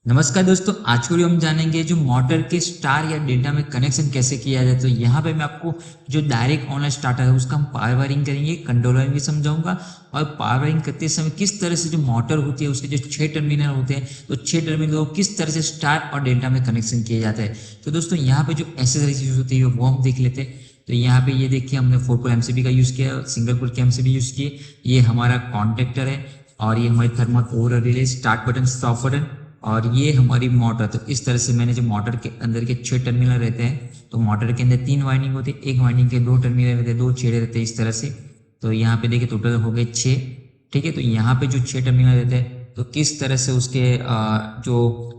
नमस्कार दोस्तों, आज की वीडियो हम जानेंगे जो मोटर के स्टार या डेल्टा में कनेक्शन कैसे किया जाए। तो यहाँ पे मैं आपको जो डायरेक्ट ऑनलाइन स्टार्टर है उसका हम पावर वायरिंग करेंगे, कंट्रोलर भी समझाऊंगा और पावर वायरिंग करते समय किस तरह से जो मोटर होती है उसके जो 6 टर्मिनल होते हैं तो 6 टर्मिनल को किस तरह से स्टार और डेल्टा में कनेक्शन किया जाता है। तो दोस्तों यहाँ पे जो एसेसरीज यूज होती है वो हम देख लेते हैं। तो यहाँ पे ये देखिए हमने 4 पोल एमसीबी का यूज किया, सिंगल पोल के एमसीबी यूज किए। ये हमारा कॉन्टेक्टर है और ये हमारी thermal over relay, start button, stop button और ये हमारी मोटर। तो इस तरह से मैंने जो मोटर के अंदर के 6 टर्मिनल रहते हैं तो मोटर के अंदर 3 वाइंडिंग होती है, एक वाइंडिंग के 2 टर्मिनल रहते हैं, 2 छेड़े रहते हैं इस तरह से। तो यहाँ पे देखिए टोटल हो गए 6। ठीक है, तो यहाँ पे जो 6 टर्मिनल रहते हैं तो किस तरह से उसके जो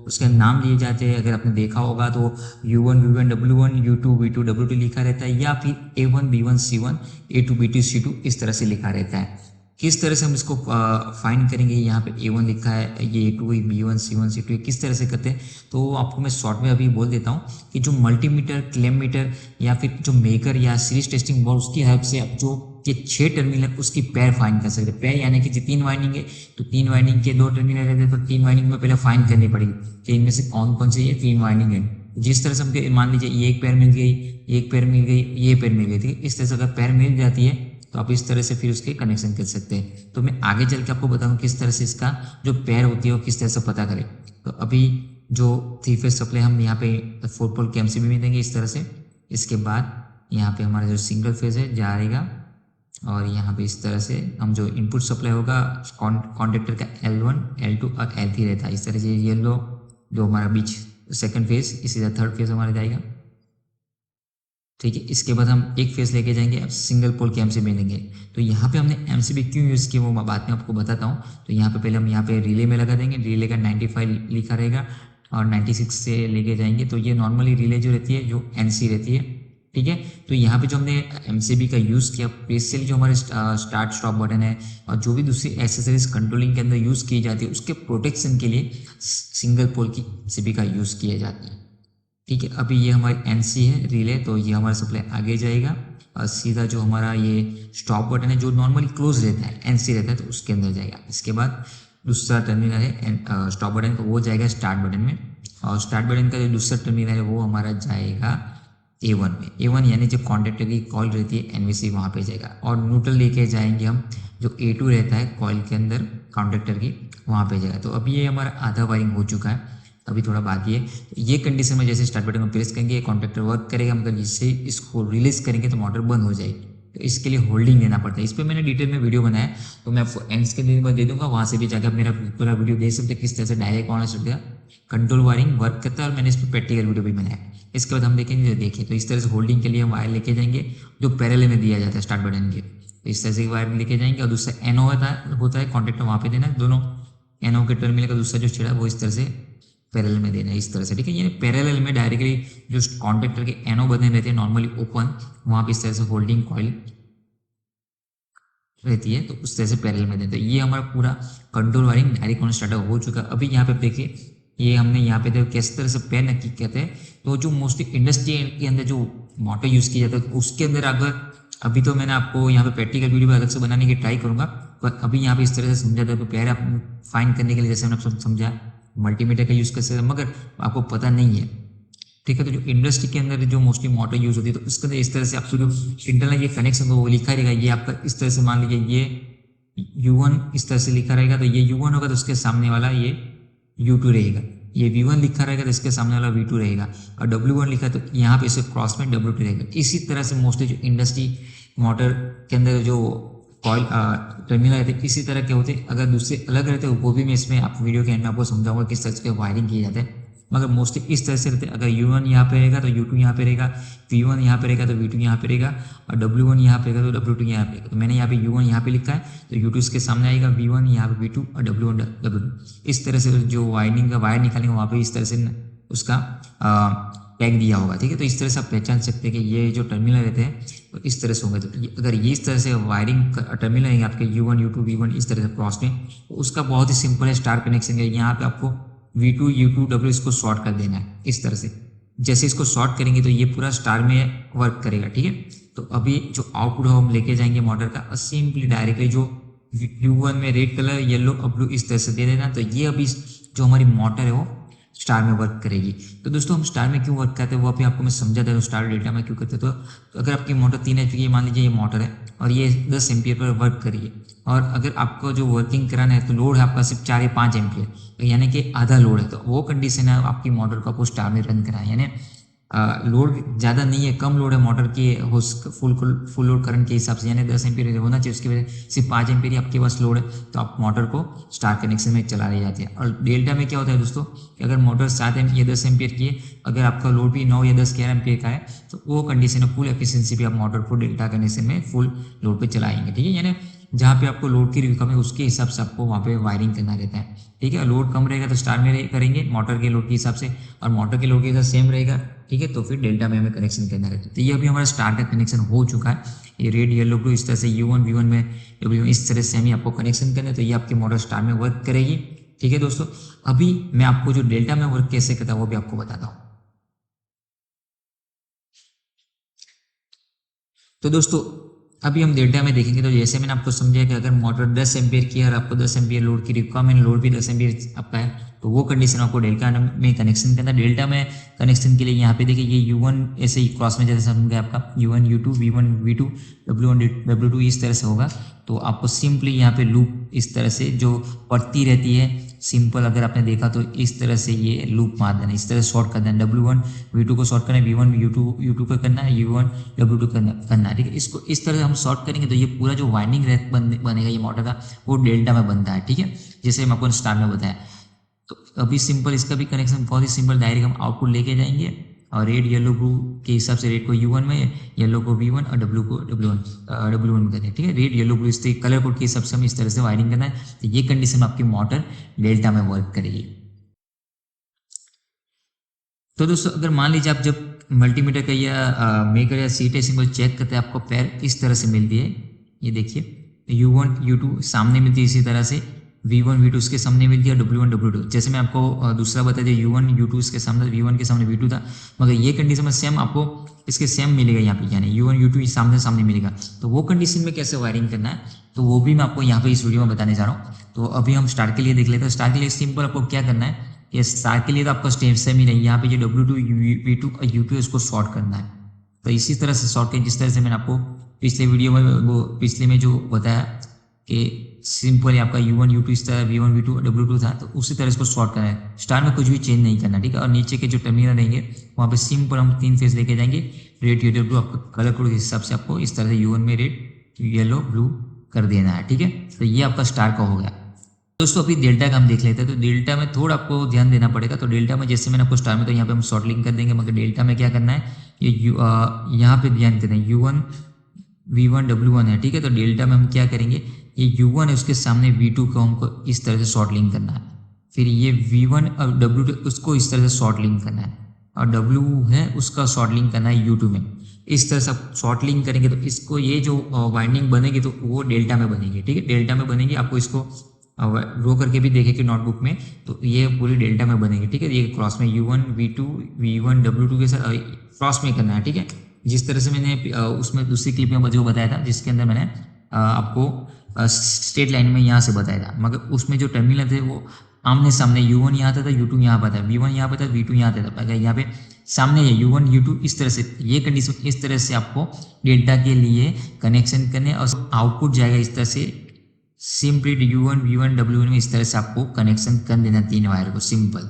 उसके नाम लिए जाते हैं, अगर आपने देखा होगा तो U1 V1 W1 U2 V2 W2 लिखा रहता है, या फिर A1 B1 C1 A2 B2 C2 इस तरह से लिखा रहता है। किस तरह से हम इसको फाइंड करेंगे, यहाँ पे A1 लिखा है, ये A2 B1 C1 C2 किस तरह से करते हैं तो आपको मैं शॉर्ट में अभी बोल देता हूँ कि जो मल्टीमीटर, क्लेम मीटर या फिर जो मेकर या सीरीज टेस्टिंग बोर्ड उसकी हेल्प से आप जो ये 6 टर्मिनल उसकी पैर फाइंड कर सकते हैं। पैर यानी कि 3 वाइंडिंग है तो 3 वाइंडिंग के 2 टर्मिनल रहते हैं तो 3 वाइंडिंग में पहले फाइंड करनी पड़ेगी कि इनमें से कौन कौन से ये 3 वाइंडिंग है। जिस तरह से हमको मान लीजिए ये एक पैर मिल गई, एक पैर मिल गई, ये पैर मिल गई, ठीक है। इस तरह से अगर पैर मिल जाती है तो आप इस तरह से फिर उसके कनेक्शन कर सकते हैं। तो मैं आगे चल के आपको बताऊंगा किस तरह से इसका जो पैर होती है वो किस तरह से पता करें। तो अभी जो 3 फेज सप्लाई हम यहाँ पे 4 पोल के एमसीबी में देंगे इस तरह से। इसके बाद यहाँ पे हमारा जो सिंगल फेज है जाएगा और यहाँ पे इस तरह से हम जो इनपुट सप्लाई होगा कॉन्टेक्टर का L1 L2 और L3 रहता है इस तरह से। येलो जो हमारा बीच सेकंड फेज, इसी तरह थर्ड फेज हमारा जाएगा, ठीक है। इसके बाद हम एक फेज लेके जाएंगे, अब सिंगल पोल के एमसीबी देंगे। तो यहाँ पे हमने एमसीबी क्यों यूज़ किया वो मैं बाद में आपको बताता हूँ। तो यहाँ पे पहले हम यहाँ पे रिले में लगा देंगे, रिले का 95 लिखा रहेगा और 96 से लेके जाएंगे। तो ये नॉर्मली रिले जो रहती है जो एनसी रहती है, ठीक है। तो यहाँ पे जो हमने एमसीबी का यूज़ किया, स्पेशली जो हमारे स्टार्ट स्टॉप बटन है और जो भी दूसरी एसेसरीज कंट्रोलिंग के अंदर यूज़ की जाती है उसके प्रोटेक्शन के लिए सिंगल पोल की एमसीबी का यूज़ किया जाता है, ठीक है। अभी ये हमारी एनसी है रिले, तो ये हमारा सप्लाई आगे जाएगा और सीधा जो हमारा ये स्टॉप बटन है जो नॉर्मली क्लोज रहता है, एनसी रहता है, तो उसके अंदर जाएगा। इसके बाद दूसरा टर्मिनल है स्टॉप बटन, तो वो जाएगा स्टार्ट बटन में और स्टार्ट बटन का जो दूसरा टर्मिनल है वो हमारा जाएगा A1 में। A1 यानी जो कॉन्टेक्टर की कॉल रहती है एनवीसी वहाँ पे जाएगा और न्यूट्रल लेके जाएंगे हम जो A2 रहता है कॉइल के अंदर कॉन्टेक्टर की, वहाँ पे जाएगा। तो अभी ये हमारा आधा वायरिंग हो चुका है, अभी थोड़ा बाकी है। तो ये कंडीशन में जैसे स्टार्ट बटन को प्रेस करेंगे कॉन्टेक्टर वर्क करेगा, मगर जिससे इसको रिलीज करेंगे तो मोटर बंद हो जाएगी। तो इसके लिए होल्डिंग देना पड़ता है। इस पर मैंने डिटेल में वीडियो बनाया है तो मैं आपको एंड्स के लिए दे दूंगा, वहाँ से भी जाकर मेरा पूरा वीडियो देख सकते हैं किस तरह से डायरेक्ट ऑन सकते कंट्रोल वायरिंग वर्क करता है और मैंने इस पर प्रैक्टिकल वीडियो भी बनाया है। इसके बाद हम देखेंगे, देखिए तो इस तरह से होल्डिंग के लिए हम वायर लेके जाएंगे जो पैरेलल में दिया जाता है स्टार्ट बटन के। तो इस तरह से वायर लेके जाएंगे और दूसरा एनओ होता है कॉन्टेक्टर वहाँ पे देना है, दोनों एनओ के टर्मिनल का दूसरा जो छेड़ा वो इस तरह से पैरेलल में देना है इस तरह से, ठीक है। ये पैरेलल में डायरेक्टली जो कॉन्टेक्टर के एनओ बने रहते हैं नॉर्मली ओपन, वहाँ पे इस तरह से होल्डिंग कॉइल रहती है तो उस तरह से पैरेलल में देते हैं। ये हमारा पूरा control wiring direct on starter हो चुका है। अभी यहाँ पे देखिए ये हमने यहाँ पे देखो किस तरह से पैर नक्की कहते हैं। तो जो मोस्टली इंडस्ट्री के अंदर जो मोटर यूज़ किया जाता है उसके अंदर अगर अभी तो मैंने आपको यहाँ पे प्रैक्टिकल वीडियो अलग से बनाने की ट्राई करूँगा, पर अभी यहाँ पे इस तरह से समझा था। तो पैर आप फाइन करने के लिए जैसे मैंने समझा मल्टीमीटर का यूज़ कर सकते हैं, मगर आपको पता नहीं है, ठीक है। तो जो इंडस्ट्री के अंदर जो मोस्टली मोटर यूज होती है तो इसके अंदर इस तरह से आपको जो इंटरनल ये कनेक्शन वो लिखा रहेगा, ये आपका इस तरह से मान लीजिए ये U1 इस तरह से लिखा रहेगा तो ये U1 होगा तो उसके सामने वाला ये U2 रहेगा। ये V1 लिखा रहेगा तो इसके सामने वाला V2 रहेगा और W1 लिखा तो यहाँ पे इसे क्रॉस में W2 रहेगा। इसी तरह से मोस्टली जो इंडस्ट्री मोटर के अंदर जो कॉइल टर्मिनल रहते हैं इसी तरह के होते हैं। अगर दूसरे अलग रहते हैं वो भी मैं इसमें आप वीडियो के एंड में आपको समझाऊंगा किस तरह से वायरिंग किए जाते हैं, मगर मोस्टली इस तरह से रहते हैं। अगर U1 यहाँ पे रहेगा तो U2 यहाँ पे रहेगा, V1 यहाँ पे रहेगा तो V2 यहाँ पे रहेगा और W1 यहाँ पे रहेगा तो W2 यहाँ पे रहेगा। तो मैंने यहाँ पे U1 यहाँ पे लिखा है तो U2 इसके सामने आएगा, V1 यहाँ पे V2 और W1 W2। इस तरह से जो वायरिंग का वायर निकालेंगे वहाँ पे इस तरह से उसका टैग दिया होगा, ठीक है। तो इस तरह से आप पहचान सकते हैं कि ये जो टर्मिनल रहते हैं तो इस तरह से होंगे। तो अगर ये इस तरह से वायरिंग टर्मिनल है आपके U1 U2 V1 इस तरह से क्रॉस में, तो उसका बहुत ही सिंपल है स्टार कनेक्शन है। यहाँ पे आपको V2 U2 W इसको शॉर्ट कर देना है इस तरह से। जैसे इसको शॉर्ट करेंगे तो ये पूरा स्टार में वर्क करेगा, ठीक है। तो अभी जो आउटपुट हम लेके जाएंगे मोटर का सिंपली डायरेक्टली जो U1 में रेड कलर येलो और ब्लू इस तरह से दे देना। तो ये अभी जो हमारी मोटर है वो स्टार में वर्क करेगी। तो दोस्तों हम स्टार में क्यों वर्क करते हैं वो अभी आपको मैं समझाता हूँ स्टार डेल्टा में क्यों करते हैं। तो अगर आपकी मोटर 3 HP की मान लीजिए ये मोटर है और ये 10 एम्पियर पर वर्क करिए, और अगर आपको जो वर्किंग कराना है तो लोड है आपका सिर्फ 4 या 5 एम्पियर, तो यानी कि आधा लोड है, तो वो कंडीशन है आपकी मोटर को आपको स्टार में रन कराए, यानी लोड ज़्यादा नहीं है, कम लोड है मोटर की फुल लोड करंट के हिसाब से, यानी 10 एम्पीयर होना चाहिए, उसकी वजह सिर्फ 5 एम्पीयर ही आपके पास लोड है, तो आप मोटर को स्टार कनेक्शन में चला रही जाती है। और डेल्टा में क्या होता है दोस्तों कि अगर मोटर 7 या 10 एम्पीयर की है, अगर आपका लोड भी 9 या 10 11 एम्पीयर का है, तो वो कंडीशन है फुल एफिशिएंसी भी आप मोटर को डेल्टा कनेक्शन में फुल लोड पे चलाएंगे, ठीक है। यानी जहाँ पे आपको लोड की रिकम है उसके हिसाब से आपको वहाँ पे वायरिंग करना रहता है, ठीक है। लोड कम रहेगा तो स्टार में करेंगे मोटर के लोड के हिसाब से, और मोटर के लोड के हिसाब सेम रहेगा, ठीक है, तो फिर डेल्टा में हमें कनेक्शन करना रहता है। तो ये अभी हमारा स्टार का कनेक्शन हो चुका है, ये रेड येलो ब्लू इस तरह से U1 V1 में W इस तरह से हमें आपको कनेक्शन करना है, तो ये आपकी मोटर स्टार में वर्क करेगी, ठीक है दोस्तों। अभी मैं आपको जो डेल्टा में वर्क कैसे करता है वो भी आपको बताता हूँ। तो दोस्तों अभी हम डेल्टा में देखेंगे, तो जैसे मैंने आपको समझाया कि अगर मोटर 10 एम्पीयर की है और आपको 10 एम्पीयर लोड की रिक्वायरमेंट, लोड भी 10 एम्पीयर आपका है, तो वो कंडीशन आपको डेल्टा में कनेक्शन करना है। डेल्टा में कनेक्शन के लिए यहाँ पे देखिए ये U1 ऐसे ही क्रॉस में जैसे समझ गया आपका U1 U2 V1 V2 W1 W2 इस तरह से होगा, तो आपको सिंपली यहाँ पे लूप इस तरह से जो पड़ती रहती है सिंपल, अगर आपने देखा तो इस तरह से ये लूप मार देना, इस तरह शॉर्ट कर देना, W1 V2 को शॉर्ट करना है, V1 U2 को करना है, U1 W2 करना है, ठीक है। इसको इस तरह से हम शॉर्ट करेंगे तो ये पूरा जो वाइंडिंग बनेगा ये मोटर का वो डेल्टा में बनता है, ठीक है, जैसे हम आपको स्टार में बताया। तो अभी सिंपल इसका भी कनेक्शन बहुत ही सिंपल, डायरेक्ट हम आउटपुट लेके जाएंगे और रेड येलो ब्लू के हिसाब से रेड को U1 में, येलो को V1 और W को W1 में करते हैं, ठीक है। रेड येलो ब्लू इस कलर कोड के हिसाब से हमें इस तरह से वायरिंग करना है, तो ये कंडीशन में आपकी मोटर डेल्टा में वर्क करेगी। तो दोस्तों अगर मान लीजिए आप जब मल्टीमीटर का या मेकर या सीटे सिंबल चेक करते हैं, आपको पैर इस तरह से मिलती है, ये देखिए U1 U2 सामने मिलती है, इसी तरह से V1 V2 इसके सामने मिलती है, W1 W2, जैसे मैं आपको दूसरा बता दिया U1 U2 इसके सामने, V1 के सामने V2 था, मगर ये कंडीशन में सेम आपको इसके सेम मिलेगा यहाँ पे, यानी U1 U2 सामने सामने मिलेगा। तो वो कंडीशन में कैसे वायरिंग करना है तो वो भी मैं आपको यहाँ पे इस वीडियो में बताने जा रहा हूँ। तो अभी हम स्टार के लिए देख लेते हैं। स्टार के लिए सिंपल आपको क्या करना है, ये स्टार के लिए तो आपका स्टेप सेम ही नहीं, यहाँ पे जो W2 V2 और U2 इसको शॉर्ट करना है, तो इसी तरह से शॉर्ट करें जिस तरह से मैंने आपको पिछले वीडियो में वो पिछले में जो बताया कि सिंपल आपका U1 U2 इस तरह V1 V2 W2 था, तो उसी तरह इसको शॉर्ट करना है, स्टार में कुछ भी चेंज नहीं करना, ठीक है। और नीचे के जो टर्मिनल रहेंगे वहाँ पे सिंपल हम 3 फेज लेके जाएंगे, रेड येलो ब्लू आपको कलर कोड के हिसाब से आपको इस तरह से U1 में रेड येलो ब्लू कर देना है, ठीक है। तो ये आपका स्टार का हो गया। दोस्तों अभी डेल्टा का हम देख लेते हैं। तो डेल्टा में थोड़ा आपको ध्यान देना पड़ेगा। तो डेल्टा में जैसे मैंने आपको स्टार में तो यहाँ पे हम शॉर्ट लिंक कर देंगे, मगर डेल्टा में क्या करना है, ये यहाँ पे ध्यान देना है U1 V1 W1 है, ठीक है। तो डेल्टा में हम क्या करेंगे, ये U1 है उसके सामने V2 को हमको इस तरह से शॉर्ट लिंक करना है, फिर ये V1 और W2 उसको इस तरह से शॉर्ट लिंक करना है, और W है उसका शॉर्ट लिंक करना है U2 में। इस तरह से आप शॉर्ट लिंक करेंगे तो इसको ये जो वाइंडिंग बनेगी तो वो डेल्टा में बनेगी, ठीक है। डेल्टा में बनेगी, आपको इसको रो करके भी देखेंगे नोटबुक में, तो ये पूरी डेल्टा में बनेगी, ठीक है। ये क्रॉस में U1 V2 V1 W2 के साथ क्रॉस में करना है, ठीक है। जिस तरह से मैंने उसमें दूसरी क्लिप में जो बताया था, जिसके अंदर मैंने आपको स्ट्रेट लाइन में यहाँ से बताया था, मगर उसमें जो टर्मिनल थे वो आमने सामने U1 यहाँ आता था, U2 यहाँ पर था, V1 यहाँ पर था, V2 यहाँ आता था, यहाँ पे सामने है U1 U2 इस तरह से, ये कंडीशन इस तरह से आपको डेल्टा के लिए कनेक्शन करने, और आउटपुट जाएगा इस तरह से सिंपली U1 V1 W1 में इस तरह से आपको कनेक्शन कर देना 3 वायर को सिंपल।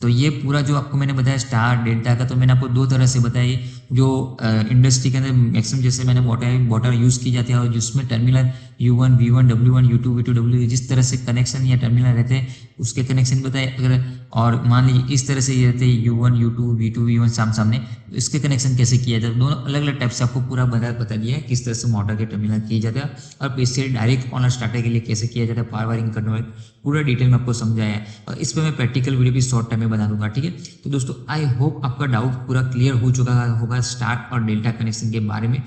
तो ये पूरा जो आपको मैंने बताया स्टार डेल्टा का, तो मैंने आपको 2 तरह से बताया, जो इंडस्ट्री के अंदर मैक्सिमम जैसे मैंने वाटर यूज़ की जाती है, और जिसमें terminal U1 V1 W1 U2 V2 W जिस तरह से कनेक्शन या टर्मिनल रहते हैं उसके कनेक्शन बताए। अगर और मान लीजिए इस तरह से ये रहते हैं U1 U2 V2 V1 सामने, तो इसके कनेक्शन कैसे किया जाता है, दोनों अलग अलग टाइप से आपको पूरा बता दिया है किस तरह से मोटर के टर्मिनल किया जाता है, और इससे डायरेक्ट ऑनर स्टार्टर के लिए कैसे किया जाता है, पावर वायरिंग करने वाले पूरा डिटेल में आपको समझाया है। और इस पर मैं प्रैक्टिकल वीडियो भी शॉर्ट टाइम में बना दूंगा, ठीक है। तो दोस्तों आई होप आपका डाउट पूरा क्लियर हो चुका होगा स्टार और डेल्टा कनेक्शन के बारे में।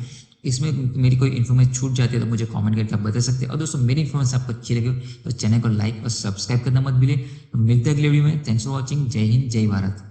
इसमें मेरी कोई इन्फॉर्मेशन छूट जाती है तो मुझे कमेंट करके आप बता सकते हैं। और दोस्तों मेरी इन्फॉर्मेशन आपको अच्छी लगे तो चैनल को लाइक और सब्सक्राइब करना मत भूलिए। मिलते हैं अगले वीडियो में। Thanks for watching. जय हिंद, जय भारत।